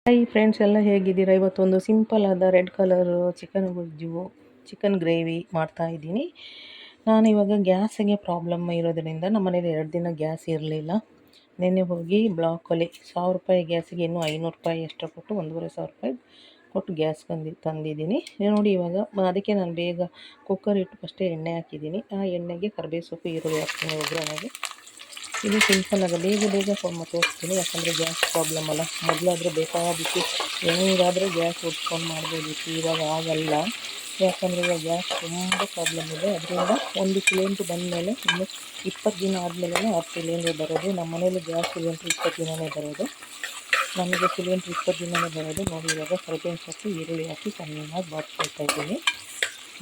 Hi friends, ಎಲ್ಲ ಹೇಗಿದ್ದೀರಾ? ಇವತ್ತೊಂದು ಸಿಂಪಲ್ ಆದ ರೆಡ್ ಕಲರ್ ಚಿಕನ್ ಗೊಜ್ಜು, ಚಿಕನ್ ಗ್ರೇವಿ ಮಾಡ್ತಾ ಇದ್ದೀನಿ. ನಾನು ಇವಾಗ ಗ್ಯಾಸಿಗೆ ಪ್ರಾಬ್ಲಮ್ ಇರೋದ್ರಿಂದ ನಮ್ಮ ಮನೇಲಿ 2 ದಿನ ಗ್ಯಾಸ್ ಇರಲಿಲ್ಲ. ನಿನ್ನೆ ಹೋಗಿ ಬ್ಲಾಕಲ್ಲಿ 1000 ರೂಪಾಯಿ ಗ್ಯಾಸಿಗೆ ಇನ್ನೂ 500 ರೂಪಾಯಿ ಎಕ್ಸ್ಟ್ರಾ ಕೊಟ್ಟು 1500 ರೂಪಾಯಿ ಕೊಟ್ಟು ಗ್ಯಾಸ್ ತಂದಿದ್ದೀನಿ. ನೋಡಿ ಇವಾಗ ಅದಕ್ಕೆ ನಾನು ಬೇಗ ಕುಕ್ಕರ್ ಇಟ್ಟು ಫಸ್ಟೇ ಎಣ್ಣೆ ಹಾಕಿದ್ದೀನಿ. ಆ ಎಣ್ಣೆಗೆ ಕರಿಬೇವು ಸೊಪ್ಪು, ಈರುಳ್ಳಿ ಹಾಕ್ತೀನಿ ಒಗ್ಗರಣೆಗೆ. ಇದು ಸಿಂಪಲ್ಲಾಗಿ ಬೇಗ ತೋರಿಸ್ತೀನಿ, ಯಾಕಂದರೆ ಗ್ಯಾಸ್ ಪ್ರಾಬ್ಲಮ್ ಅಲ್ಲ. ಮೊದಲಾದರೆ ಬೇಕಾದಕ್ಕೆ ಹೆಂಗಾದರೂ ಗ್ಯಾಸ್ ಉಟ್ಕೊಂಡು ಮಾಡ್ಬೋದಿತ್ತು, ಇವಾಗ ಆಗಲ್ಲ. ಯಾಕಂದರೆ ಇವಾಗ ಗ್ಯಾಸ್ ತುಂಬ ಪ್ರಾಬ್ಲಮ್ ಇದೆ. ಅದರಿಂದ ಒಂದು ಸಿಲಿಂಡ್ರ್ ಬಂದಮೇಲೆ ಇನ್ನು 20 ದಿನ ಆದಮೇಲೆ 10 ಸಿಲಿಂಡ್ರ್ ಬರೋದು. ನಮ್ಮ ಮನೇಲಿ ಗ್ಯಾಸ್ ಸಿಲಿಂಡ್ರ್ 20 ದಿನವೇ ಬರೋದು, ನಮಗೆ ಸಿಲಿಂಡ್ರ್ 20 ದಿನವೇ ಬರೋದು. ನೋಡಿ ಇವಾಗ ಕರಿಬೇವಿನ ಸೊಪ್ಪು, ಈರುಳ್ಳಿ ಹಾಕಿ ಚೆನ್ನಾಗಿ ಬಾಡಿಸ್ಕೊಳ್ತಾ ಇದ್ದೀನಿ.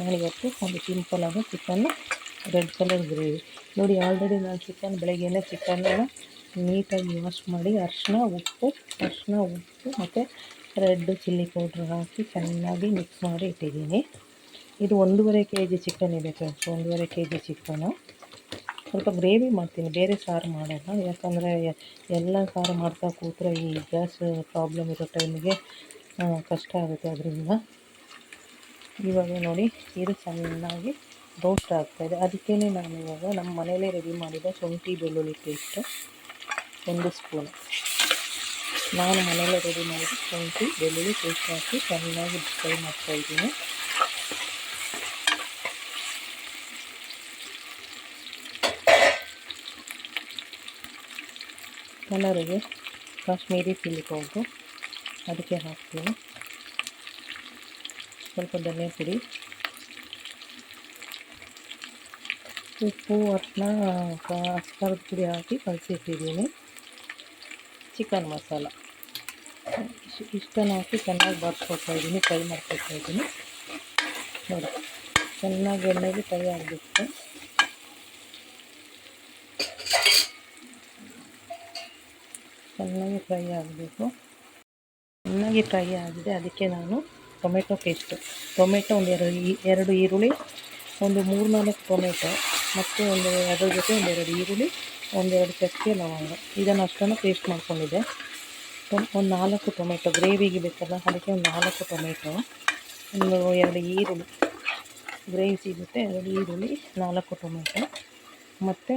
ನಾನಿವತ್ತು ಒಂದು ಸಿಂಪಲ್ಲಾದ ಚಿಕನ್ ರೆಡ್ ಕಲರ್ ಗ್ರೇವಿ. ನೋಡಿ, ಆಲ್ರೆಡಿ ನಾನು ಬೆಳಗ್ಗೆನೇ ಚಿಕನ್ನ ನೀಟಾಗಿ ವಾಶ್ ಮಾಡಿ ಅರಿಶಿನ ಉಪ್ಪು ಮತ್ತು ರೆಡ್ ಚಿಲ್ಲಿ ಪೌಡ್ರ್ ಹಾಕಿ ಚೆನ್ನಾಗಿ ಮಿಕ್ಸ್ ಮಾಡಿ ಇಟ್ಟಿದ್ದೀನಿ. ಇದು 1.5 kg ಚಿಕನ್ ಇದೆ ಫ್ರೆಂಡ್ಸ್, 1.5 kg ಚಿಕನು. ಸ್ವಲ್ಪ ಗ್ರೇವಿ ಮಾಡ್ತೀನಿ, ಬೇರೆ ಸಾರು ಮಾಡೋಲ್ಲ. ಯಾಕಂದರೆ ಎಲ್ಲ ಸಾರು ಮಾಡ್ತಾ ಕೂತ್ರೆ ಈ ಗ್ಯಾಸ್ ಪ್ರಾಬ್ಲಮ್ ಇರೋ ಟೈಮಿಗೆ ಕಷ್ಟ ಆಗುತ್ತೆ. ಅದರಿಂದ ಇವಾಗ ನೋಡಿ, ಇದು ಚೆನ್ನಾಗಿ ರೋಸ್ಟ್ ಆಗ್ತಾಯಿದೆ. ಅದಕ್ಕೇ ನಾನು ಇವಾಗ ನಮ್ಮ ಮನೆಯಲ್ಲೇ ರೆಡಿ ಮಾಡಿದ ಶುಂಠಿ ಬೆಳ್ಳುಳ್ಳಿ ಪೇಸ್ಟು 1 ಸ್ಪೂನು, ನಾನು ಮನೆಯಲ್ಲೇ ರೆಡಿ ಮಾಡಿದ ಶುಂಠಿ ಬೆಳ್ಳುಳ್ಳಿ ಪೇಸ್ಟ್ ಹಾಕಿ ಚೆನ್ನಾಗಿ ಫ್ರೈ ಮಾಡ್ತಾಯಿದ್ದೀನಿ. ಕಲರಿಗೆ ಕಾಶ್ಮೀರಿ ಚಿಲ್ಲಿ ಪೌಡ್ರು ಅದಕ್ಕೆ ಹಾಕ್ತೀನಿ. ಸ್ವಲ್ಪ ಧನಿಯಾ ಪುಡಿ, ಉಪ್ಪು, ಅರಿಶಿನ, ಖಾರದ ಪುಡಿ ಹಾಕಿ ಕಲಸಿಟ್ಟಿದ್ದೀನಿ. ಚಿಕನ್ ಮಸಾಲ ಇಷ್ಟನ್ನು ಹಾಕಿ ಚೆನ್ನಾಗಿ ಬಾಡಿಸ್ಕೊಳ್ತಾಯಿದ್ದೀನಿ, ಫ್ರೈ ಮಾಡ್ಕೊಳ್ತಾಯಿದ್ದೀನಿ. ನೋಡಿ, ಚೆನ್ನಾಗಿ ಎಣ್ಣೆಗೆ ಫ್ರೈ ಆಗಬೇಕು. ಚೆನ್ನಾಗಿ ಫ್ರೈ ಆಗಿದೆ. ಅದಕ್ಕೆ ನಾನು ಟೊಮೆಟೊ ಪೇಸ್ಟು, ಒಂದು 2 ಈರುಳ್ಳಿ, ಒಂದು 3-4 ಟೊಮೆಟೊ, ಮತ್ತು ಅದ್ರ ಜೊತೆ 2 ಈರುಳ್ಳಿ, 2 ಚಕ್ಕೆ, ಲವಂಗ, ಇದನ್ನು ಅಷ್ಟನ್ನು ಪೇಸ್ಟ್ ಮಾಡ್ಕೊಂಡಿದ್ದೆ. ಒಂದು 4 ಟೊಮೆಟೊ ಗ್ರೇವಿಗೆ ಬೇಕಲ್ಲ, ಅದಕ್ಕೆ ಒಂದು 4 ಟೊಮೆಟೊ, 2 ಈರುಳ್ಳಿ, ಗ್ರೇವಿ ಸಿಗುತ್ತೆ 2 ಈರುಳ್ಳಿ, 4 ಟೊಮೆಟೊ, ಮತ್ತು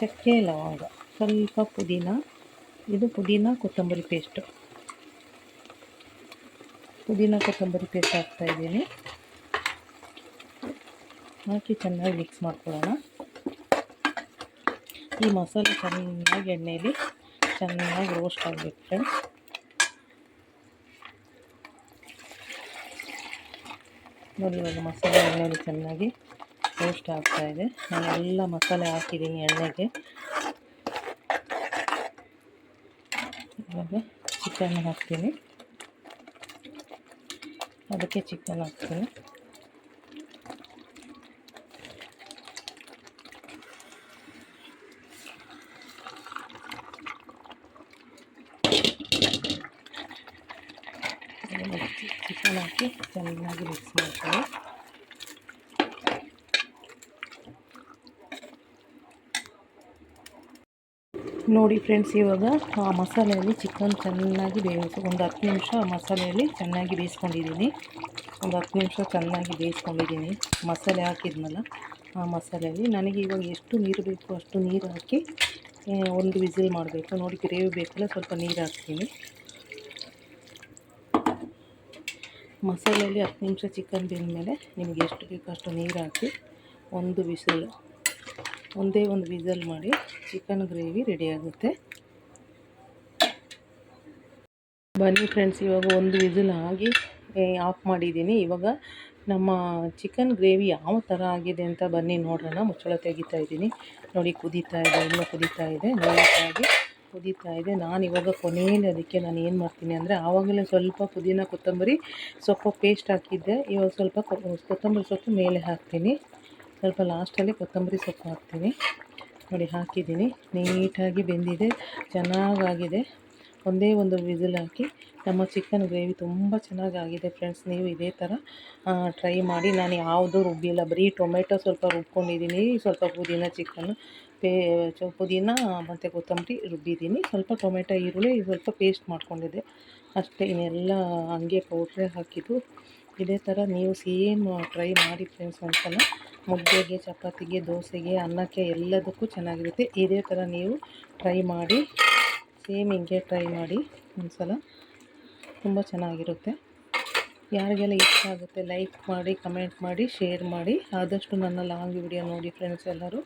ಚಕ್ಕೆ, ಲವಂಗ, ಸ್ವಲ್ಪ ಪುದೀನ. ಇದು ಪುದೀನ ಕೊತ್ತಂಬರಿ ಪೇಸ್ಟ್ ಹಾಕ್ತಾಯಿದ್ದೀನಿ. ಹಾಕಿ ಚೆನ್ನಾಗಿ ಮಿಕ್ಸ್ ಮಾಡ್ಕೊಳ್ಳೋಣ. ಈ ಮಸಾಲೆ ಚೆನ್ನಾಗಿ ಎಣ್ಣೆಯಲ್ಲಿ ಚೆನ್ನಾಗಿ ರೋಸ್ಟ್ ಆಗಬೇಕು ಫ್ರೆಂಡ್ಸ್. ನೋಡಿ, ಇವಾಗ ಮಸಾಲೆ ಎಣ್ಣೆಯಲ್ಲಿ ಚೆನ್ನಾಗಿ ರೋಸ್ಟ್ ಆಗ್ತಾಯಿದೆ. ನಾನು ಎಲ್ಲ ಮಸಾಲೆ ಹಾಕಿದ್ದೀನಿ ಎಣ್ಣೆಗೆ. ಇವಾಗ ಚಿಕನ್ ಹಾಕ್ತೀನಿ, ಅದಕ್ಕೆ ಚಿಕನ್ ಹಾಕ್ತೀನಿ. ಚಿಕನ್ ಹಾಕಿ ಚೆನ್ನಾಗಿ ಮಿಕ್ಸ್ ಮಾಡ್ತೀನಿ. ನೋಡಿ ಫ್ರೆಂಡ್ಸ್, ಇವಾಗ ಆ ಮಸಾಲೆಯಲ್ಲಿ ಚಿಕನ್ ಚೆನ್ನಾಗಿ ಒಂದು 10 ನಿಮಿಷ ಮಸಾಲೆಯಲ್ಲಿ ಚೆನ್ನಾಗಿ ಬೇಯಿಸ್ಕೊಂಡಿದ್ದೀನಿ. ಒಂದು 10 ನಿಮಿಷ ಚೆನ್ನಾಗಿ ಬೇಯಿಸ್ಕೊಂಡಿದ್ದೀನಿ. ಮಸಾಲೆ ಹಾಕಿದ್ನಲ್ಲ, ಆ ಮಸಾಲೆಯಲ್ಲಿ ನನಗೆ ಇವಾಗ ಎಷ್ಟು ನೀರು ಬೇಕು ಅಷ್ಟು ನೀರು ಹಾಕಿ ಒಂದು ವಿಸಿಲ್ ಮಾಡಬೇಕು. ನೋಡಿ, ಗ್ರೇವಿ ಬೇಕಲ್ಲ, ಸ್ವಲ್ಪ ನೀರು ಹಾಕ್ತೀನಿ. ಮಸಾಲೆಯಲ್ಲಿ 10 ನಿಮಿಷ ಚಿಕನ್ ಬೆಂದಮೇಲೆ ನಿಮಗೆ ಎಷ್ಟು ಬೇಕೋ ಅಷ್ಟು ನೀರು ಹಾಕಿ ಒಂದೇ ಒಂದು ವಿಸಲ್ ಮಾಡಿ ಚಿಕನ್ ಗ್ರೇವಿ ರೆಡಿ ಆಗುತ್ತೆ. ಬನ್ನಿ ಫ್ರೆಂಡ್ಸ್, ಇವಾಗ ಒಂದು ವಿಸಿಲ್ ಆಗಿ ಆಫ್ ಮಾಡಿದ್ದೀನಿ. ಇವಾಗ ನಮ್ಮ ಚಿಕನ್ ಗ್ರೇವಿ ಯಾವ ಥರ ಆಗಿದೆ ಅಂತ ಬನ್ನಿ ನೋಡೋಣ. ಮುಚ್ಚಳ ತೆಗಿತಾ ಇದ್ದೀನಿ. ನೋಡಿ, ಇನ್ನೂ ಕುದೀತಾ ಇದೆ, ನೀಟಾಗಿ ಕುದೀತಾ ಇದೆ. ನಾನಿವಾಗ ಕೊನೆಯಲ್ಲಿ ಅದಕ್ಕೆ ನಾನು ಏನು ಮಾಡ್ತೀನಿ ಅಂದರೆ, ಆವಾಗಲೇ ಸ್ವಲ್ಪ ಪುದೀನ ಕೊತ್ತಂಬರಿ ಸೊಪ್ಪು ಪೇಸ್ಟ್ ಹಾಕಿದ್ದೆ. ಇವಾಗ ಸ್ವಲ್ಪ ಕೊತ್ತಂಬರಿ ಸೊಪ್ಪು ಮೇಲೆ ಹಾಕ್ತೀನಿ, ಸ್ವಲ್ಪ ಲಾಸ್ಟಲ್ಲಿ ಕೊತ್ತಂಬರಿ ಸೊಪ್ಪು ಹಾಕ್ತೀನಿ. ನೋಡಿ, ಹಾಕಿದ್ದೀನಿ. ನೀಟಾಗಿ ಬೆಂದಿದೆ, ಚೆನ್ನಾಗಾಗಿದೆ. ಒಂದೇ ಒಂದು ವಿಸಿಲ್ ಹಾಕಿ ನಮ್ಮ ಚಿಕನ್ ಗ್ರೇವಿ ತುಂಬ ಚೆನ್ನಾಗಾಗಿದೆ ಫ್ರೆಂಡ್ಸ್. ನೀವು ಇದೇ ಥರ ಟ್ರೈ ಮಾಡಿ. ನಾನು ಯಾವುದೂ ರುಬ್ಬಿಲ್ಲ, ಬರೀ ಟೊಮೆಟೊ ಸ್ವಲ್ಪ ರುಬ್ಕೊಂಡಿದ್ದೀನಿ, ಸ್ವಲ್ಪ ಪುದೀನ ಚಿಕನ್ನು ಪುದೀನ ಮತ್ತು ಕೊತ್ತಂಬರಿ ರುಬ್ಬಿದ್ದೀನಿ. ಸ್ವಲ್ಪ ಟೊಮೆಟೊ ಈರುಳ್ಳಿ ಸ್ವಲ್ಪ ಪೇಸ್ಟ್ ಮಾಡ್ಕೊಂಡಿದ್ದೆ ಅಷ್ಟೇ. ಇನ್ನೆಲ್ಲ ಹಂಗೆ ಪೌಡ್ರೇ ಹಾಕಿದ್ದು. ಇದೇ ಥರ ನೀವು ಸೇಮ್ ಟ್ರೈ ಮಾಡಿ ಫ್ರೆಂಡ್ಸ್. ಒಂದ್ಸಲ ಮುದ್ದೆಗೆ, ಚಪಾತಿಗೆ, ದೋಸೆಗೆ, ಅನ್ನಕ್ಕೆ ಎಲ್ಲದಕ್ಕೂ ಚೆನ್ನಾಗಿರುತ್ತೆ. ಇದೇ ಥರ ನೀವು ಟ್ರೈ ಮಾಡಿ, ಸೇಮ್ ಹಿಂಗೆ ಟ್ರೈ ಮಾಡಿ ಒಂದ್ಸಲ, ತುಂಬ ಚೆನ್ನಾಗಿರುತ್ತೆ. ಯಾರಿಗೆಲ್ಲ ಇಷ್ಟ ಆಗುತ್ತೆ ಲೈಕ್ ಮಾಡಿ, ಕಮೆಂಟ್ ಮಾಡಿ, ಶೇರ್ ಮಾಡಿ. ಆದಷ್ಟು ನನ್ನ ಲಾಂಗ್ ವಿಡಿಯೋ ನೋಡಿ ಫ್ರೆಂಡ್ಸ್ ಎಲ್ಲರೂ.